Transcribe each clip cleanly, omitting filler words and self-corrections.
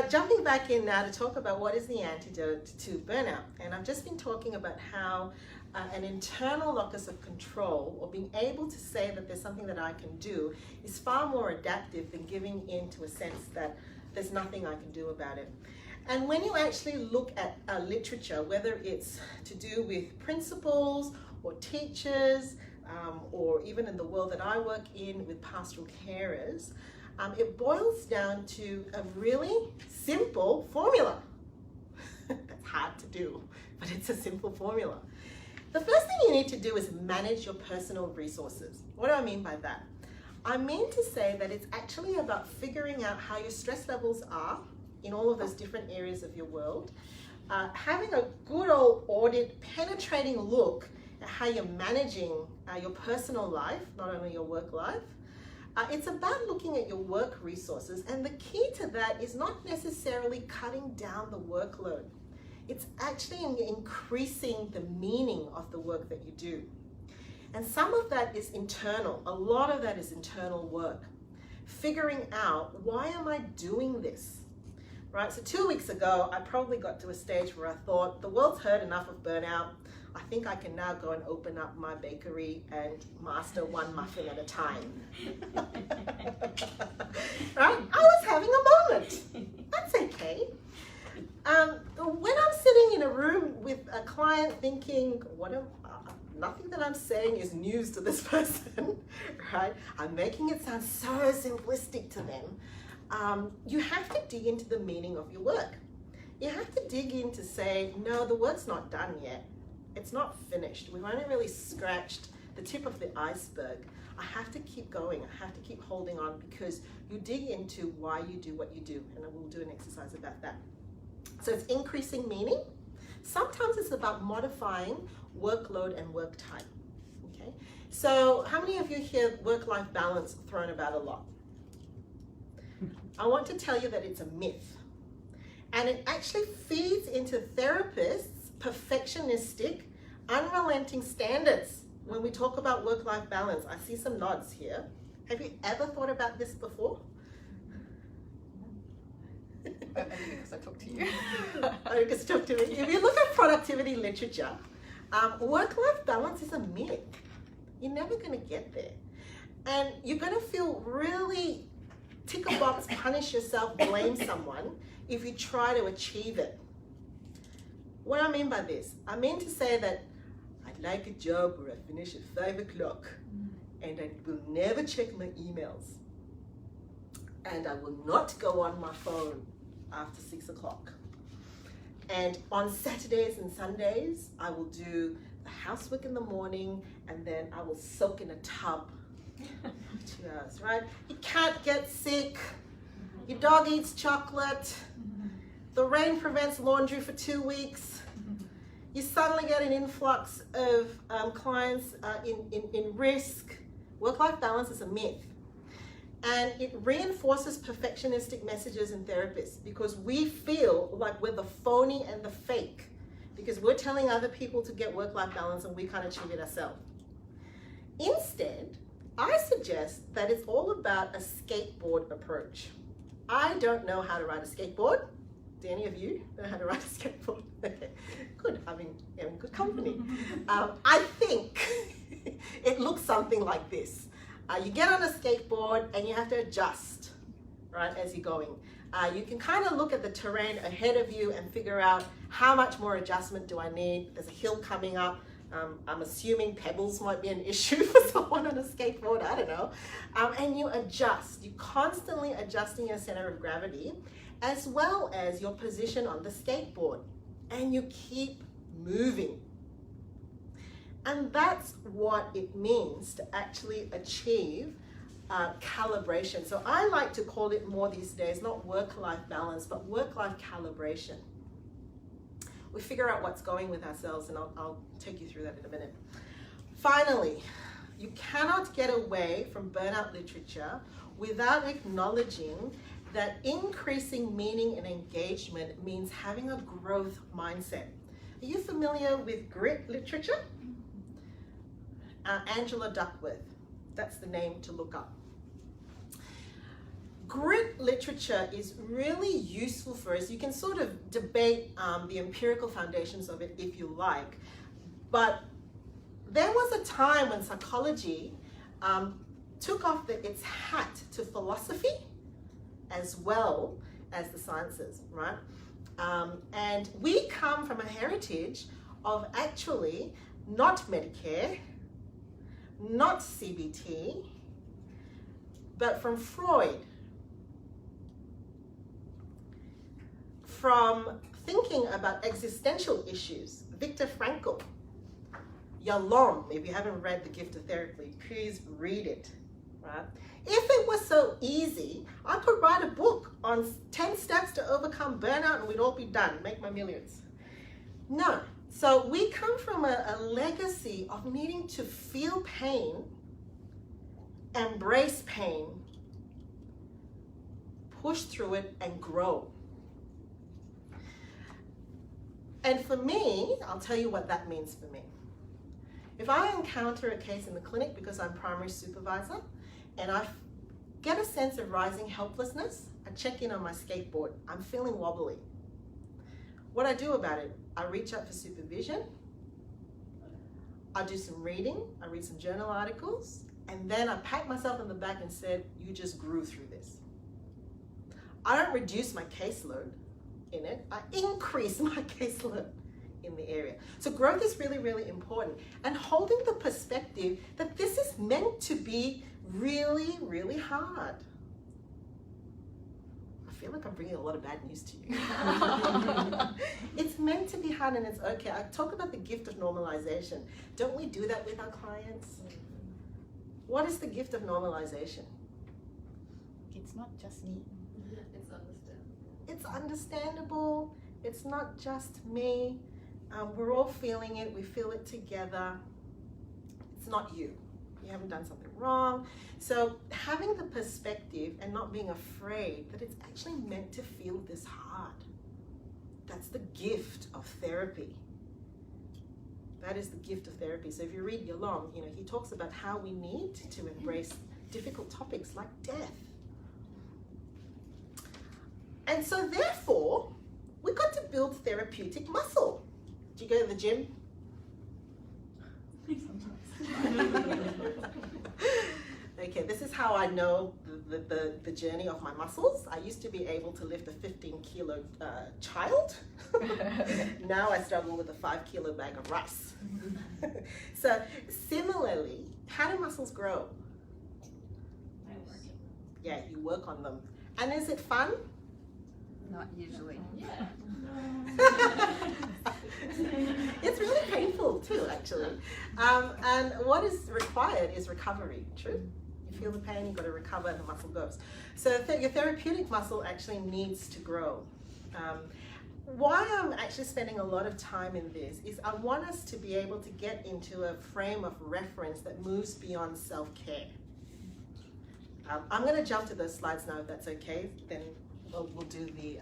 jumping back in now to talk about what is the antidote to burnout. And I've just been talking about how an internal locus of control, or being able to say that there's something that I can do, is far more adaptive than giving in to a sense that there's nothing I can do about it. And when you actually look at literature, whether it's to do with principals or teachers, or even in the world that I work in with pastoral carers, it boils down to a really simple formula. That's hard to do, but it's a simple formula. The first thing you need to do is manage your personal resources. What do I mean by that? I mean to say that it's actually about figuring out how your stress levels are in all of those different areas of your world, having a good old audit, penetrating look at how you're managing your personal life, not only your work life. It's about looking at your work resources, and the key to that is not necessarily cutting down the workload. It's actually increasing the meaning of the work that you do. And some of that is internal. A lot of that is internal work. Figuring out, why am I doing this? Right, so 2 weeks ago, I probably got to a stage where I thought, the world's heard enough of burnout. I think I can now go and open up my bakery and master one muffin at a time. Right? I was having a moment. That's okay. When I'm sitting in a room with a client thinking, nothing that I'm saying is news to this person, right? I'm making it sound so simplistic to them. You have to dig into the meaning of your work. You have to dig in to say, no, the work's not done yet. It's not finished. We've only really scratched the tip of the iceberg. I have to keep going. I have to keep holding on, because you dig into why you do what you do, and I will do an exercise about that. So it's increasing meaning. Sometimes it's about modifying workload and work time. Okay. So how many of you hear work-life balance thrown about a lot? I want to tell you that it's a myth. And it actually feeds into therapists' perfectionistic, unrelenting standards when we talk about work-life balance. I see some nods here. Have you ever thought about this before? I think because I talked to you. I because talk to me. If you look at productivity literature, work-life balance is a myth. You're never going to get there. And you're going to feel really tick a box, punish yourself, blame someone if you try to achieve it. What I mean by this, I mean to say that I'd like a job where I finish at 5 o'clock and I will never check my emails. And I will not go on my phone after 6 o'clock. And on Saturdays and Sundays, I will do the housework in the morning, and then I will soak in a tub for 2 hours, right? You can't get sick. Your dog eats chocolate. The rain prevents laundry for 2 weeks. You suddenly get an influx of clients in risk. Work-life balance is a myth. And it reinforces perfectionistic messages in therapists, because we feel like we're the phony and the fake, because we're telling other people to get work-life balance and we can't achieve it ourselves. Instead, I suggest that it's all about a skateboard approach. I don't know how to ride a skateboard. Do any of you know how to ride a skateboard? Good, I'm in good company. I think it looks something like this. You get on a skateboard and you have to adjust, right, as you're going. You can kind of look at the terrain ahead of you and figure out how much more adjustment do I need. There's a hill coming up. I'm assuming pebbles might be an issue for someone on a skateboard, I don't know. And you adjust. You're constantly adjusting your center of gravity, as well as your position on the skateboard. And you keep moving. And that's what it means to actually achieve calibration. So I like to call it more these days, not work-life balance, but work-life calibration. We figure out what's going with ourselves, and I'll take you through that in a minute. Finally, you cannot get away from burnout literature without acknowledging that increasing meaning and engagement means having a growth mindset. Are you familiar with grit literature? Angela Duckworth, that's the name to look up. grit literature is really useful for us. You can sort of debate the empirical foundations of it if you like, but there was a time when psychology took off its hat to philosophy as well as the sciences, right? And we come from a heritage of actually not Medicare, not CBT, but from Freud, from thinking about existential issues, Viktor Frankl, Yalom. If you haven't read The Gift of Therapy, please read it, right? If it was so easy, I could write a book on 10 steps to overcome burnout and we'd all be done, make my millions. No. So we come from a legacy of needing to feel pain, embrace pain, push through it, and grow. And for me, I'll tell you what that means for me. If I encounter a case in the clinic because I'm primary supervisor and I get a sense of rising helplessness, I check in on my skateboard. I'm feeling wobbly. What I do about it, I reach out for supervision, I do some reading, I read some journal articles, and then I pat myself on the back and said, you just grew through this. I don't reduce my caseload in it, I increase my caseload in the area. So growth is really, really important. And holding the perspective that this is meant to be really, really hard. I feel like I'm bringing a lot of bad news to you. It's meant to be hard and it's okay. I talk about the gift of normalization. Don't we do that with our clients? What is the gift of normalization? It's not just me. It's understandable. It's understandable. It's not just me. We're all feeling it. We feel it together. It's not you. You haven't done something wrong. So having the perspective and not being afraid that it's actually meant to feel this hard. That's the gift of therapy. That is the gift of therapy. So if you read Yalom, he talks about how we need to embrace difficult topics like death. And so therefore, we got to build therapeutic muscle. Do you go to the gym? Okay, this is how I know the journey of my muscles. I used to be able to lift a 15-kilo child. Now I struggle with a 5-kilo bag of rice. So similarly, how do muscles grow? Yeah, you work on them. And is it fun? Not usually. Yeah. It's really painful too, actually. And what is required is recovery, true? You feel the pain, you've got to recover and the muscle goes. So your therapeutic muscle actually needs to grow. Why I'm actually spending a lot of time in this is I want us to be able to get into a frame of reference that moves beyond self-care. I'm going to jump to those slides now if that's okay, then we'll do the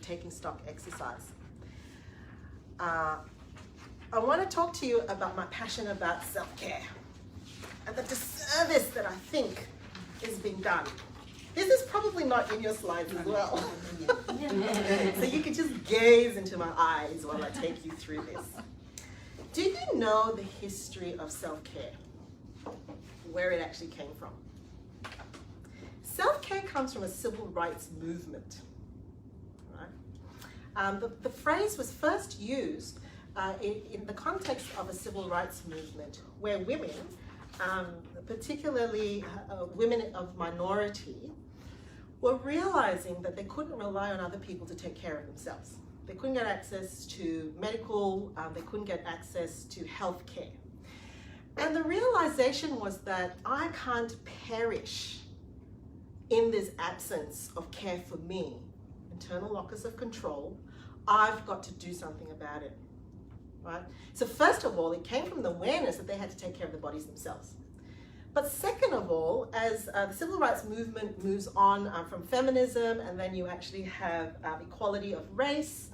taking stock exercise. I want to talk to you about my passion about self-care and the disservice that I think is being done. This is probably not in your slides as well. So you can just gaze into my eyes while I take you through this. Do you know the history of self-care? Where it actually came from? Self-care comes from a civil rights movement. Right? The phrase was first used in the context of a civil rights movement where women, particularly women of minority, were realizing that they couldn't rely on other people to take care of themselves. They couldn't get access to medical, they couldn't get access to health care. And the realization was that I can't perish in this absence of care for me, internal locus of control. I've got to do something about it, right? So first of all, it came from the awareness that they had to take care of their bodies themselves. But second of all, as the civil rights movement moves on from feminism, and then you actually have equality of race,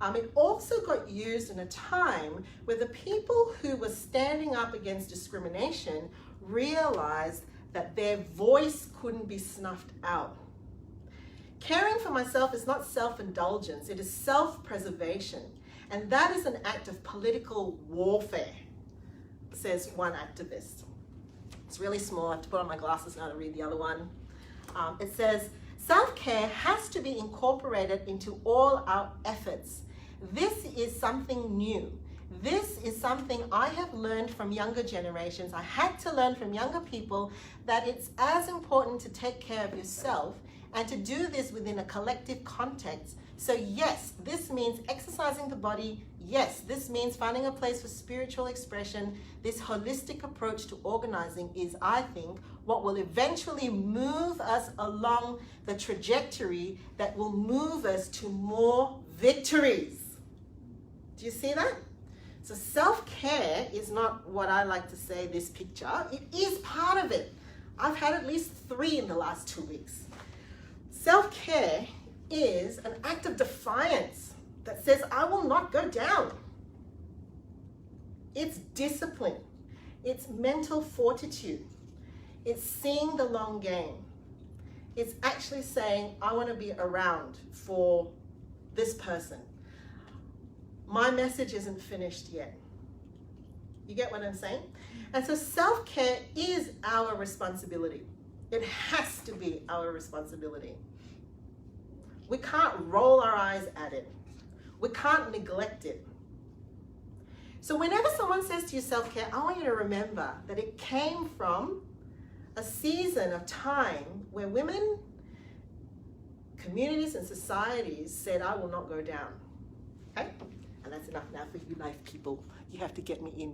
it also got used in a time where the people who were standing up against discrimination realized that their voice couldn't be snuffed out. Caring for myself is not self-indulgence, it is self-preservation. And that is an act of political warfare, says one activist. It's really small, I have to put on my glasses now to read the other one. It says, self-care has to be incorporated into all our efforts. This is something new. This is something I have learned from younger generations. I had to learn from younger people that it's as important to take care of yourself and to do this within a collective context. So yes, this means exercising the body. Yes, this means finding a place for spiritual expression. This holistic approach to organizing is, I think, what will eventually move us along the trajectory that will move us to more victories. Do you see that? So self-care is not what I like to say, this picture. It is part of it. I've had at least 3 in the last 2 weeks. Self-care is an act of defiance that says, I will not go down. It's discipline. It's mental fortitude. It's seeing the long game. It's actually saying, I want to be around for this person. My message isn't finished yet. You get what I'm saying? And so self-care is our responsibility. It has to be our responsibility. We can't roll our eyes at it. We can't neglect it. So whenever someone says to you self-care, I want you to remember that it came from a season of time where women, communities and societies said, I will not go down. Okay? And that's enough now for you life people. You have to get me in.